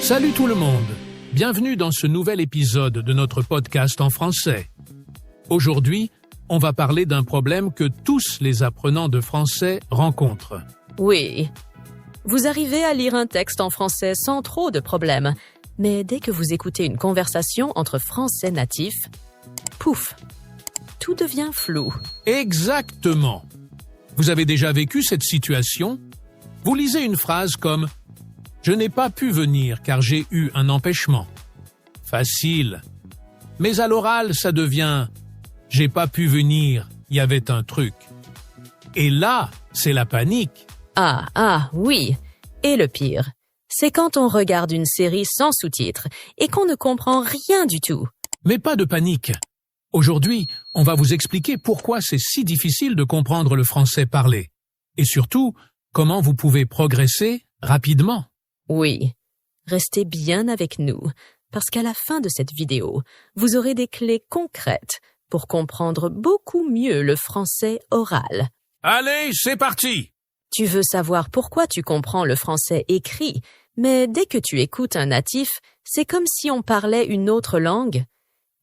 Salut tout le monde, bienvenue dans ce nouvel épisode de notre podcast en français. Aujourd'hui, on va parler d'un problème que tous les apprenants de français rencontrent. Oui, vous arrivez à lire un texte en français sans trop de problèmes, mais dès que vous écoutez une conversation entre français natifs, pouf, tout devient flou. Exactement. Vous avez déjà vécu cette situation? Vous lisez une phrase comme « Je n'ai pas pu venir car j'ai eu un empêchement ». Facile. Mais à l'oral, ça devient « J'ai pas pu venir, il y avait un truc ». Et là, c'est la panique. Oui. Et le pire, c'est quand on regarde une série sans sous-titres et qu'on ne comprend rien du tout. Mais pas de panique. Aujourd'hui, on va vous expliquer pourquoi c'est si difficile de comprendre le français parlé. Et surtout, comment vous pouvez progresser rapidement. Oui, restez bien avec nous, parce qu'à la fin de cette vidéo, vous aurez des clés concrètes pour comprendre beaucoup mieux le français oral. Allez, c'est parti! Tu veux savoir pourquoi tu comprends le français écrit, mais dès que tu écoutes un natif, c'est comme si on parlait une autre langue?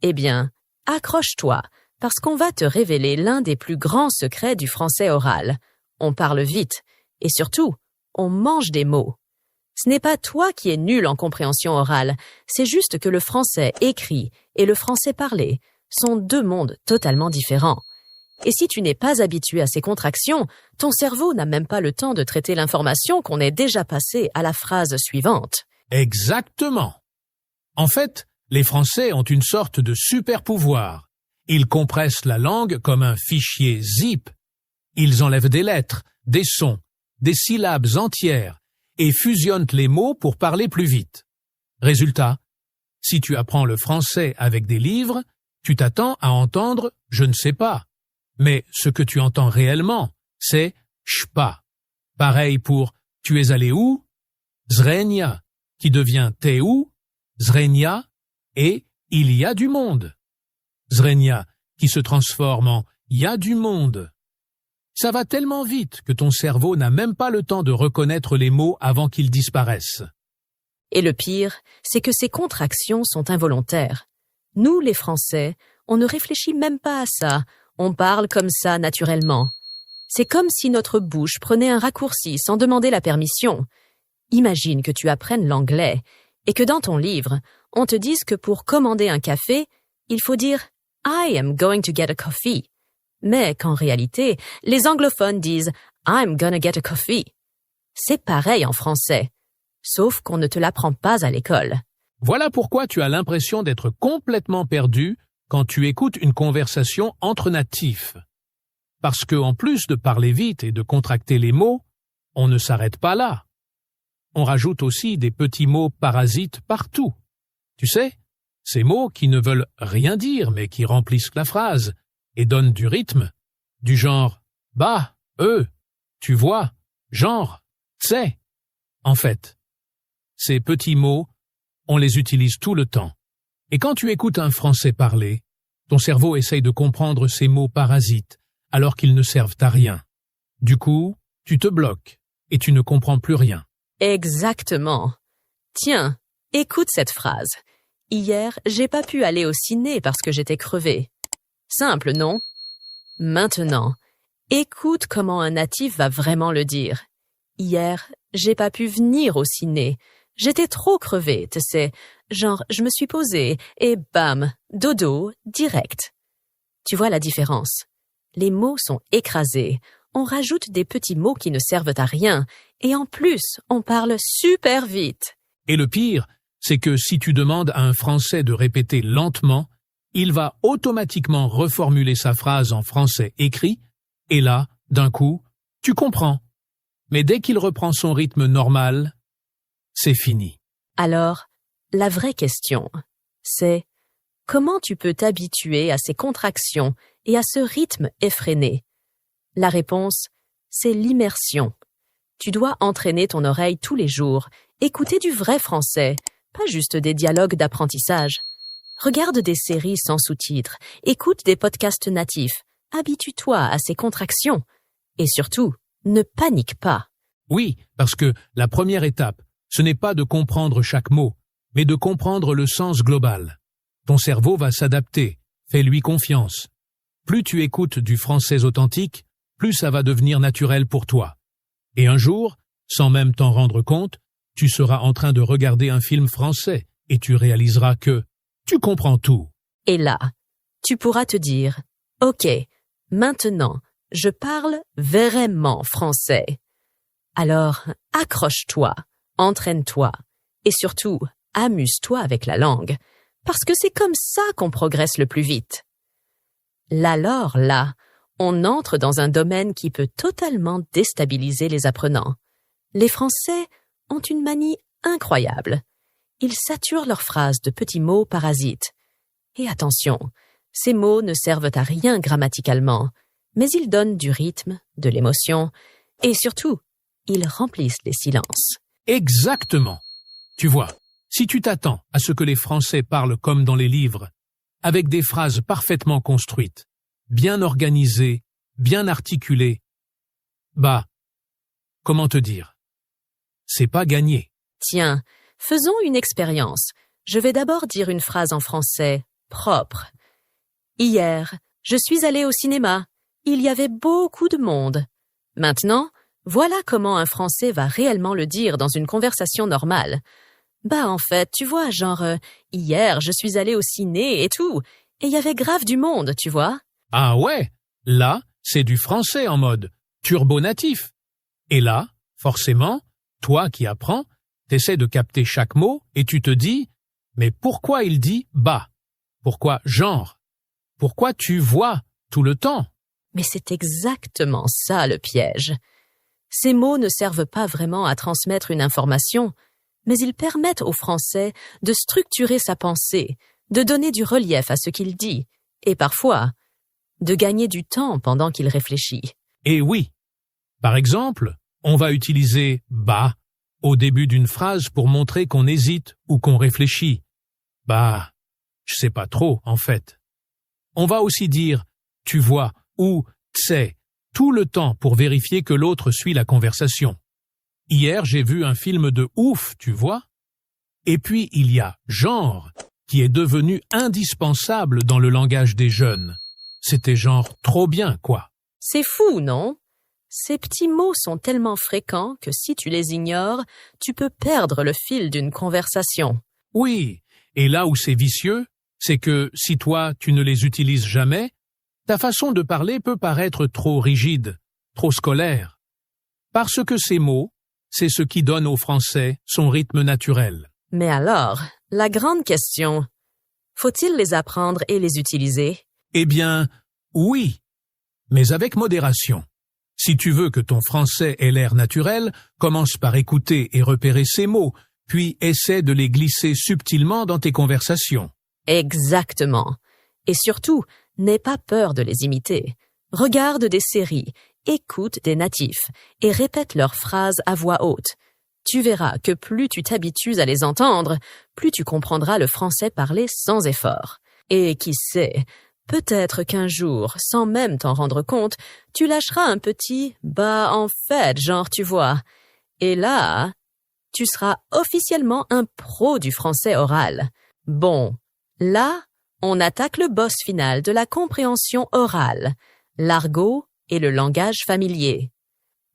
Eh bien, accroche-toi, parce qu'on va te révéler l'un des plus grands secrets du français oral. On parle vite, et surtout, on mange des mots. Ce n'est pas toi qui es nul en compréhension orale, c'est juste que le français écrit et le français parlé sont deux mondes totalement différents. Et si tu n'es pas habitué à ces contractions, ton cerveau n'a même pas le temps de traiter l'information qu'on est déjà passée à la phrase suivante. Exactement. En fait, les Français ont une sorte de super pouvoir. Ils compressent la langue comme un fichier zip. Ils enlèvent des lettres, des sons, des syllabes entières et fusionnent les mots pour parler plus vite. Résultat, si tu apprends le français avec des livres, tu t'attends à entendre « je ne sais pas ». Mais ce que tu entends réellement, c'est « j'pas ». Pareil pour « tu es allé où ?» Zrenia, qui devient « t'es où ?» Zrenia et « il y a du monde ». Zrenia, qui se transforme en « il y a du monde ». Ça va tellement vite que ton cerveau n'a même pas le temps de reconnaître les mots avant qu'ils disparaissent. Et le pire, c'est que ces contractions sont involontaires. Nous, les Français, on ne réfléchit même pas à ça, on parle comme ça naturellement. C'est comme si notre bouche prenait un raccourci sans demander la permission. Imagine que tu apprennes l'anglais et que dans ton livre, on te dise que pour commander un café, il faut dire « I am going to get a coffee ». Mais qu'en réalité, les anglophones disent « I'm gonna get a coffee ». C'est pareil en français, sauf qu'on ne te l'apprend pas à l'école. Voilà pourquoi tu as l'impression d'être complètement perdu quand tu écoutes une conversation entre natifs. Parce que, en plus de parler vite et de contracter les mots, on ne s'arrête pas là. On rajoute aussi des petits mots parasites partout. Tu sais, ces mots qui ne veulent rien dire mais qui remplissent la phrase et donnent du rythme, du genre « bah »,« tu vois »,« genre »,« t'sais ». En fait, ces petits mots, on les utilise tout le temps. Et quand tu écoutes un français parler, ton cerveau essaye de comprendre ces mots parasites alors qu'ils ne servent à rien. Du coup, tu te bloques et tu ne comprends plus rien. Exactement. Tiens, écoute cette phrase. Hier, j'ai pas pu aller au ciné parce que j'étais crevé. Simple, non? Maintenant, écoute comment un natif va vraiment le dire. Hier, j'ai pas pu venir au ciné. J'étais trop crevé, tu sais. Genre, je me suis posée et bam, dodo, direct. Tu vois la différence? Les mots sont écrasés. On rajoute des petits mots qui ne servent à rien. Et en plus, on parle super vite. Et le pire, c'est que si tu demandes à un Français de répéter lentement, il va automatiquement reformuler sa phrase en français écrit, et là, d'un coup, tu comprends. Mais dès qu'il reprend son rythme normal, c'est fini. Alors, la vraie question, c'est comment tu peux t'habituer à ces contractions et à ce rythme effréné? La réponse, c'est l'immersion. Tu dois entraîner ton oreille tous les jours, écouter du vrai français, pas juste des dialogues d'apprentissage. Regarde des séries sans sous-titres, écoute des podcasts natifs, habitue-toi à ces contractions. Et surtout, ne panique pas. Oui, parce que la première étape, ce n'est pas de comprendre chaque mot, mais de comprendre le sens global. Ton cerveau va s'adapter, fais-lui confiance. Plus tu écoutes du français authentique, plus ça va devenir naturel pour toi. Et un jour, sans même t'en rendre compte, tu seras en train de regarder un film français et tu réaliseras que tu comprends tout. Et là, tu pourras te dire « Ok, maintenant, je parle vraiment français. » Alors, accroche-toi, entraîne-toi et surtout, amuse-toi avec la langue, parce que c'est comme ça qu'on progresse le plus vite. Alors là, on entre dans un domaine qui peut totalement déstabiliser les apprenants. Les Français ont une manie incroyable. Ils saturent leurs phrases de petits mots parasites. Et attention, ces mots ne servent à rien grammaticalement, mais ils donnent du rythme, de l'émotion, et surtout, ils remplissent les silences. Exactement. Tu vois, si tu t'attends à ce que les Français parlent comme dans les livres, avec des phrases parfaitement construites, bien organisées, bien articulées, comment te dire? C'est pas gagné. Tiens, faisons une expérience. Je vais d'abord dire une phrase en français propre. Hier, je suis allé au cinéma. Il y avait beaucoup de monde. Maintenant, voilà comment un Français va réellement le dire dans une conversation normale. En fait, tu vois, genre, hier, je suis allé au ciné et tout, et il y avait grave du monde, tu vois. Ah ouais, là, c'est du français en mode turbo natif. Et là, forcément, toi qui apprends, t'essaies de capter chaque mot et tu te dis, mais pourquoi il dit « bah » ? Pourquoi « genre » ? Pourquoi tu vois tout le temps ? Mais c'est exactement ça le piège. Ces mots ne servent pas vraiment à transmettre une information, mais ils permettent au Français de structurer sa pensée, de donner du relief à ce qu'il dit, et parfois, de gagner du temps pendant qu'il réfléchit. Et oui. Par exemple, on va utiliser « bah » au début d'une phrase pour montrer qu'on hésite ou qu'on réfléchit. Je sais pas trop, en fait. On va aussi dire « tu vois » ou « t'sais » tout le temps pour vérifier que l'autre suit la conversation. Hier, j'ai vu un film de ouf, tu vois. Et puis, il y a « genre » qui est devenu indispensable dans le langage des jeunes. C'était genre trop bien, quoi. C'est fou, non ? Ces petits mots sont tellement fréquents que si tu les ignores, tu peux perdre le fil d'une conversation. Oui, et là où c'est vicieux, c'est que si toi, tu ne les utilises jamais, ta façon de parler peut paraître trop rigide, trop scolaire. Parce que ces mots, c'est ce qui donne au français son rythme naturel. Mais alors, la grande question, faut-il les apprendre et les utiliser ? Eh bien, oui, mais avec modération. Si tu veux que ton français ait l'air naturel, commence par écouter et repérer ces mots, puis essaie de les glisser subtilement dans tes conversations. Exactement. Et surtout, n'aie pas peur de les imiter. Regarde des séries, écoute des natifs et répète leurs phrases à voix haute. Tu verras que plus tu t'habitues à les entendre, plus tu comprendras le français parlé sans effort. Et qui sait, peut-être qu'un jour, sans même t'en rendre compte, tu lâcheras un petit « en fait », genre tu vois. Et là, tu seras officiellement un pro du français oral. Bon, là, on attaque le boss final de la compréhension orale, l'argot et le langage familier.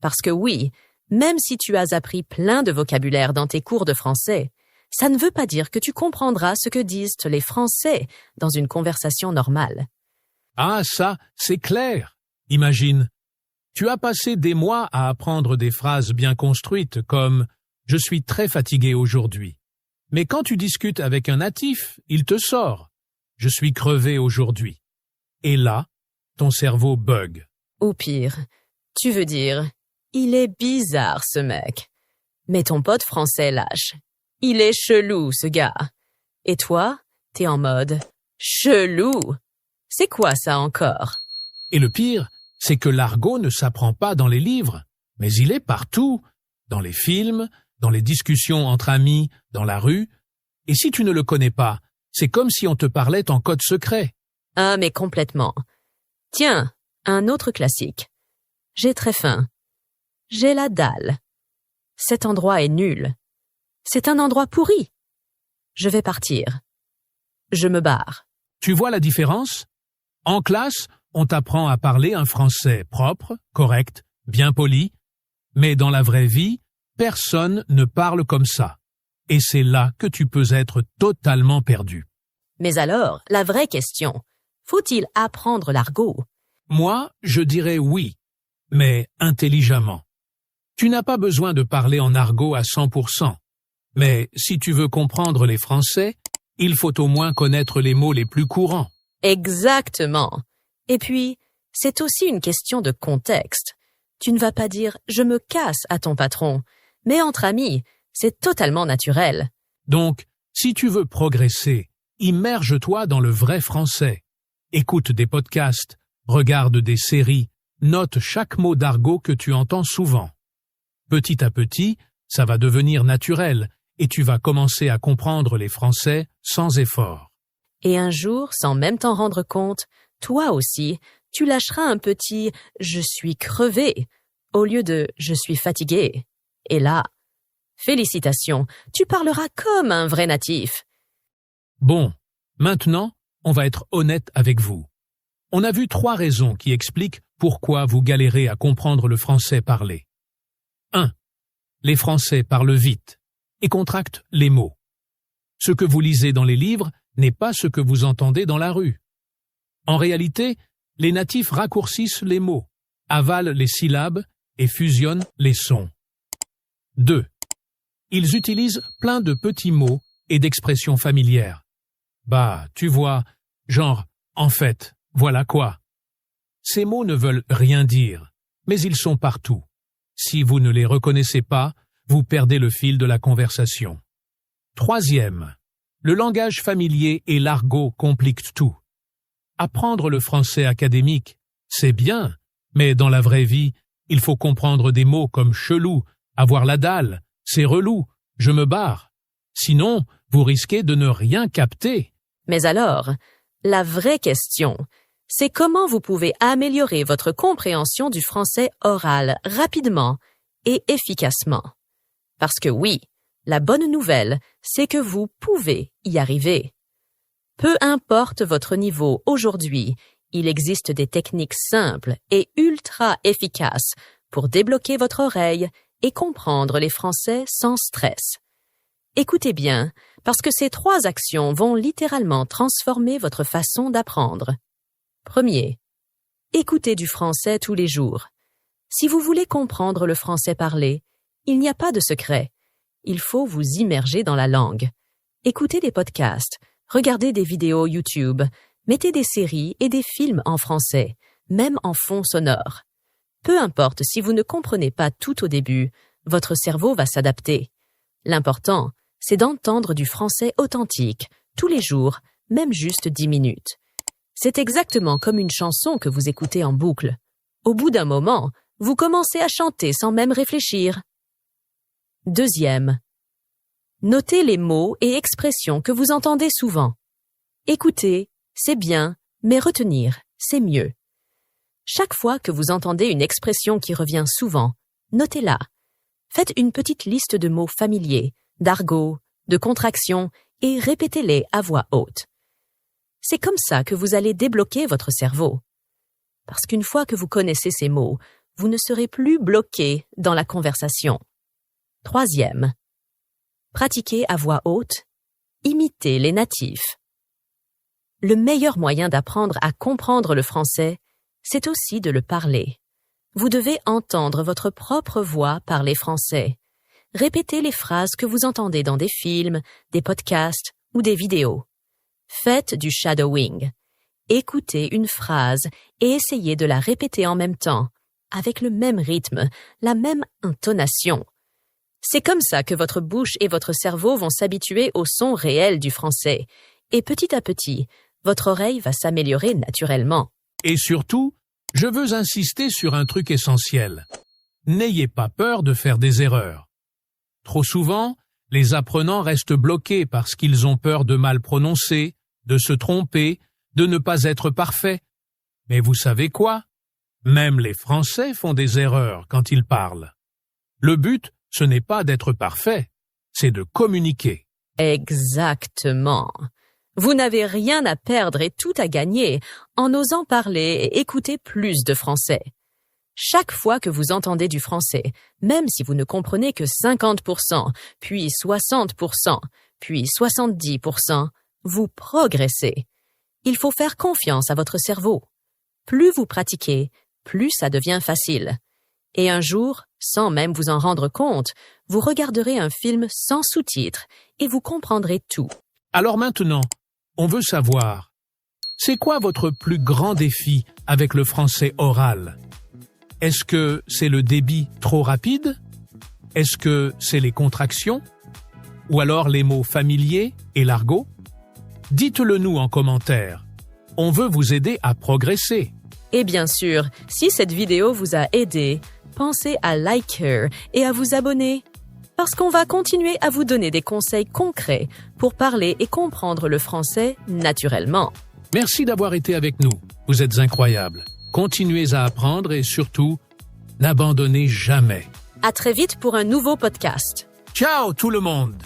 Parce que oui, même si tu as appris plein de vocabulaire dans tes cours de français, ça ne veut pas dire que tu comprendras ce que disent les Français dans une conversation normale. Ah, ça, c'est clair. Imagine, tu as passé des mois à apprendre des phrases bien construites comme « je suis très fatigué aujourd'hui ». Mais quand tu discutes avec un natif, il te sort « je suis crevé aujourd'hui ». Et là, ton cerveau bug. Ou pire, tu veux dire « il est bizarre ce mec ». Mais ton pote français lâche « il est chelou ce gars ». Et toi, t'es en mode « chelou ». C'est quoi ça encore ? Et le pire, c'est que l'argot ne s'apprend pas dans les livres, mais il est partout, dans les films, dans les discussions entre amis, dans la rue. Et si tu ne le connais pas, c'est comme si on te parlait en code secret. Ah, mais complètement. Tiens, un autre classique. J'ai très faim. J'ai la dalle. Cet endroit est nul. C'est un endroit pourri. Je vais partir. Je me barre. Tu vois la différence? En classe, on t'apprend à parler un français propre, correct, bien poli, mais dans la vraie vie, personne ne parle comme ça. Et c'est là que tu peux être totalement perdu. Mais alors, la vraie question, faut-il apprendre l'argot? Moi, je dirais oui, mais intelligemment. Tu n'as pas besoin de parler en argot à 100%. Mais si tu veux comprendre les Français, il faut au moins connaître les mots les plus courants. Exactement. Et puis, c'est aussi une question de contexte. Tu ne vas pas dire « je me casse » à ton patron, mais entre amis, c'est totalement naturel. Donc, si tu veux progresser, immerge-toi dans le vrai français. Écoute des podcasts, regarde des séries, note chaque mot d'argot que tu entends souvent. Petit à petit, ça va devenir naturel et tu vas commencer à comprendre les Français sans effort. Et un jour, sans même t'en rendre compte, toi aussi, tu lâcheras un petit « je suis crevé » au lieu de « je suis fatigué ». Et là, félicitations, tu parleras comme un vrai natif. Bon, maintenant, on va être honnête avec vous. On a vu 3 raisons qui expliquent pourquoi vous galérez à comprendre le français parlé. 1. Les Français parlent vite et contractent les mots. Ce que vous lisez dans les livres n'est pas ce que vous entendez dans la rue. En réalité, les natifs raccourcissent les mots, avalent les syllabes et fusionnent les sons. 2. Ils utilisent plein de petits mots et d'expressions familières. Bah, tu vois, genre « en fait, voilà quoi ». Ces mots ne veulent rien dire, mais ils sont partout. Si vous ne les reconnaissez pas, vous perdez le fil de la conversation. 3e, le langage familier et l'argot compliquent tout. Apprendre le français académique, c'est bien, mais dans la vraie vie, il faut comprendre des mots comme chelou, avoir la dalle, c'est relou, je me barre. Sinon, vous risquez de ne rien capter. Mais alors, la vraie question, c'est comment vous pouvez améliorer votre compréhension du français oral rapidement et efficacement. Parce que oui, la bonne nouvelle, c'est que vous pouvez y arriver. Peu importe votre niveau aujourd'hui, il existe des techniques simples et ultra efficaces pour débloquer votre oreille et comprendre les Français sans stress. Écoutez bien, parce que ces 3 actions vont littéralement transformer votre façon d'apprendre. 1er, écoutez du français tous les jours. Si vous voulez comprendre le français parlé, il n'y a pas de secret. Il faut vous immerger dans la langue. Écoutez des podcasts, regardez des vidéos YouTube, mettez des séries et des films en français, même en fond sonore. Peu importe si vous ne comprenez pas tout au début, votre cerveau va s'adapter. L'important, c'est d'entendre du français authentique, tous les jours, même juste 10 minutes. C'est exactement comme une chanson que vous écoutez en boucle. Au bout d'un moment, vous commencez à chanter sans même réfléchir. 2e, notez les mots et expressions que vous entendez souvent. Écouter, c'est bien, mais retenir, c'est mieux. Chaque fois que vous entendez une expression qui revient souvent, notez-la. Faites une petite liste de mots familiers, d'argot, de contractions et répétez-les à voix haute. C'est comme ça que vous allez débloquer votre cerveau. Parce qu'une fois que vous connaissez ces mots, vous ne serez plus bloqué dans la conversation. 3e, pratiquez à voix haute, imitez les natifs. Le meilleur moyen d'apprendre à comprendre le français, c'est aussi de le parler. Vous devez entendre votre propre voix parler français. Répétez les phrases que vous entendez dans des films, des podcasts ou des vidéos. Faites du shadowing. Écoutez une phrase et essayez de la répéter en même temps, avec le même rythme, la même intonation. C'est comme ça que votre bouche et votre cerveau vont s'habituer au son réel du français. Et petit à petit, votre oreille va s'améliorer naturellement. Et surtout, je veux insister sur un truc essentiel. N'ayez pas peur de faire des erreurs. Trop souvent, les apprenants restent bloqués parce qu'ils ont peur de mal prononcer, de se tromper, de ne pas être parfaits. Mais vous savez quoi? Même les Français font des erreurs quand ils parlent. Le but, ce n'est pas d'être parfait, c'est de communiquer. Exactement. Vous n'avez rien à perdre et tout à gagner en osant parler et écouter plus de français. Chaque fois que vous entendez du français, même si vous ne comprenez que 50%, puis 60%, puis 70%, vous progressez. Il faut faire confiance à votre cerveau. Plus vous pratiquez, plus ça devient facile. Et un jour, sans même vous en rendre compte, vous regarderez un film sans sous-titres et vous comprendrez tout. Alors maintenant, on veut savoir, c'est quoi votre plus grand défi avec le français oral? Est-ce que c'est le débit trop rapide? Est-ce que c'est les contractions? Ou alors les mots familiers et l'argot? Dites-le nous en commentaire. On veut vous aider à progresser. Et bien sûr, si cette vidéo vous a aidé, pensez à liker et à vous abonner. Parce qu'on va continuer à vous donner des conseils concrets pour parler et comprendre le français naturellement. Merci d'avoir été avec nous. Vous êtes incroyables. Continuez à apprendre et surtout, n'abandonnez jamais. À très vite pour un nouveau podcast. Ciao tout le monde!